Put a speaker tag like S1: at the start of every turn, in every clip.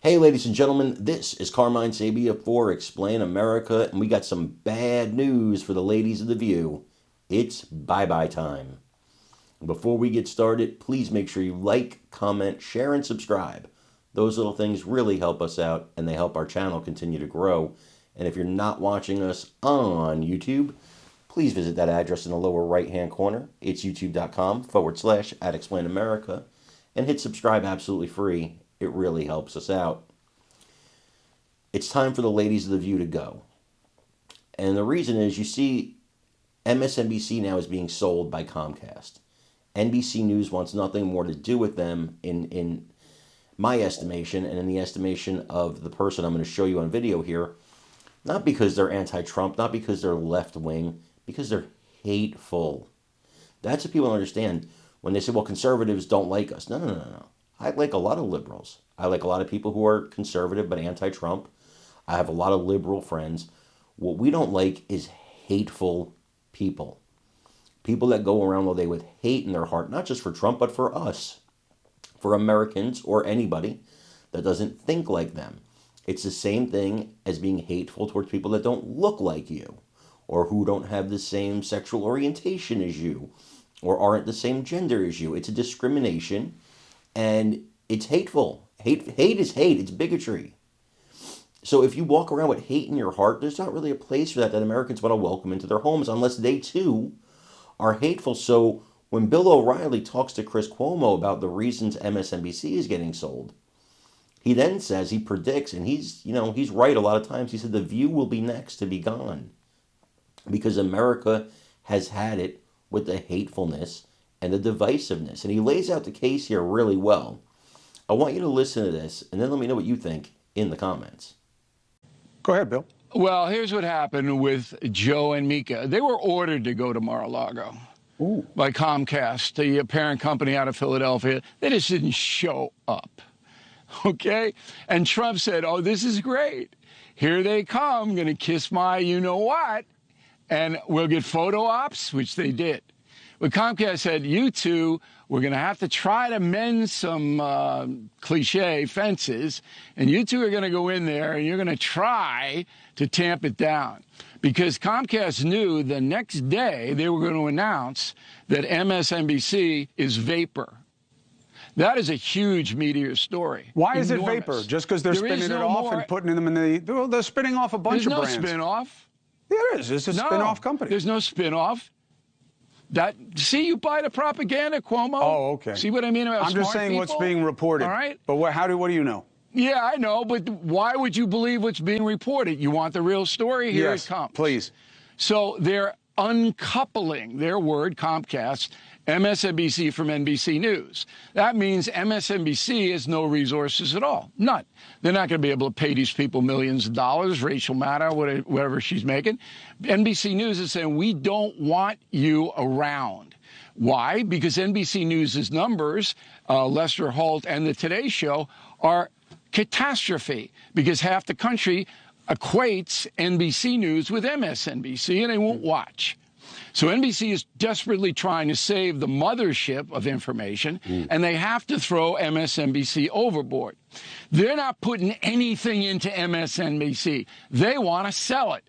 S1: Hey, ladies and gentlemen, this is Carmine Sabia for Explain America, and we got some bad news for the ladies of The View. It's bye-bye time. Before we get started, please make sure you like, comment, share, and subscribe. Those little things really help us out, and they help our channel continue to grow. And if you're not watching us on YouTube, please visit that address in the lower right-hand corner. It's youtube.com/@explainamerica, and hit subscribe absolutely free. It really helps us out. It's time for the ladies of The View to go. And the reason is, you see, MSNBC now is being sold by Comcast. NBC News wants nothing more to do with them in my estimation, and in the estimation of the person I'm going to show you on video here, not because they're anti-Trump, not because they're left-wing, because they're hateful. That's what people understand when they say, well, conservatives don't like us. No. I like a lot of liberals. I like a lot of people who are conservative but anti-Trump. I have a lot of liberal friends. What we don't like is hateful people. People that go around all day with hate in their heart, not just for Trump, but for us, for Americans or anybody that doesn't think like them. It's the same thing as being hateful towards people that don't look like you, or who don't have the same sexual orientation as you, or aren't the same gender as you. It's a discrimination, and it's hateful. Hate is hate. It's bigotry. So if you walk around with hate in your heart, there's not really a place for that Americans want to welcome into their homes, unless they too are hateful. So when Bill O'Reilly talks to Chris Cuomo about the reasons MSNBC is getting sold, he then says, he predicts, and he's right a lot of times. He said The View will be next to be gone, because America has had it with the hatefulness and the divisiveness. And he lays out the case here really well. I want you to listen to this, and then let me know what you think in the comments.
S2: Go ahead, Bill.
S3: Well, here's what happened with Joe and Mika. They were ordered to go to Mar-a-Lago by Comcast, the parent company out of Philadelphia. They just didn't show up, okay? And Trump said, oh, this is great. Here they come, going to kiss my you-know-what, and we'll get photo ops, which they did. But Comcast said, you two, we're going to have to try to mend some cliche fences, and you two are going to go in there and you're going to try to tamp it down. Because Comcast knew the next day they were going to announce that MSNBC is vapor. That is a huge meteor story.
S2: Why is it vapor? Just because they're spinning it off and putting them in they're spinning off a bunch of brands.
S3: There's no spin-off.
S2: There is. It's a spin-off company.
S3: There's no spin-off. See, you buy the propaganda, Cuomo.
S2: Oh, okay.
S3: See what I mean about
S2: I'm just saying
S3: people?
S2: What's being reported.
S3: All right.
S2: But what do you know?
S3: Yeah, I know, but why would you believe what's being reported? You want the real story? Here it comes.
S2: Please.
S3: So they're uncoupling their word, Comcast, MSNBC from NBC News. That means MSNBC has no resources at all. None. They're not going to be able to pay these people millions of dollars, Rachel Maddow, whatever she's making. NBC News is saying, we don't want you around. Why? Because NBC News' numbers, Lester Holt and the Today Show, are catastrophe, because half the country equates NBC News with MSNBC, and they won't watch. So NBC is desperately trying to save the mothership of information, and they have to throw MSNBC overboard. They're not putting anything into MSNBC. They want to sell it.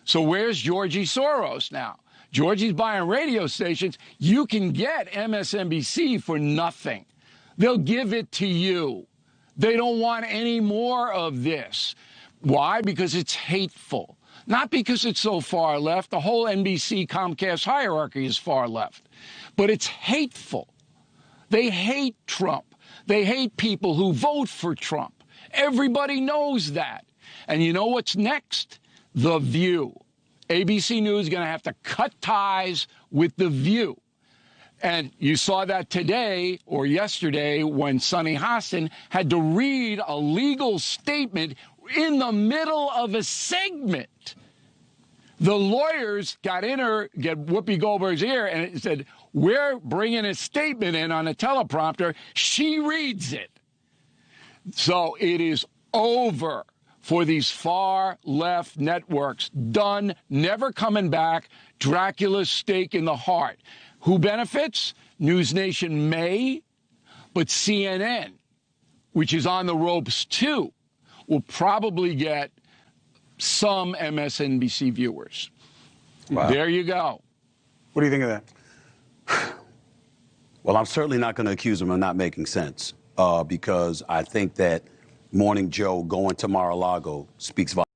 S3: So where's Georgie Soros now? Georgie's buying radio stations. You can get MSNBC for nothing. They'll give it to you. They don't want any more of this. Why? Because it's hateful. Not because it's so far left. The whole NBC Comcast hierarchy is far left. But it's hateful. They hate Trump. They hate people who vote for Trump. Everybody knows that. And you know what's next? The View. ABC News is going to have to cut ties with The View. And you saw that today or yesterday when Sonny Hostin had to read a legal statement in the middle of a segment. The lawyers got Whoopi Goldberg's ear and it said, we're bringing a statement in on a teleprompter. She reads it. So it is over for these far left networks. Done, never coming back. Dracula's stake in the heart. Who benefits? News Nation may, but CNN, which is on the ropes too, will probably get some MSNBC viewers.
S2: Wow.
S3: There you go.
S2: What do you think of that?
S4: Well, I'm certainly not going to accuse him of not making sense because I think that Morning Joe going to Mar-a-Lago speaks volumes.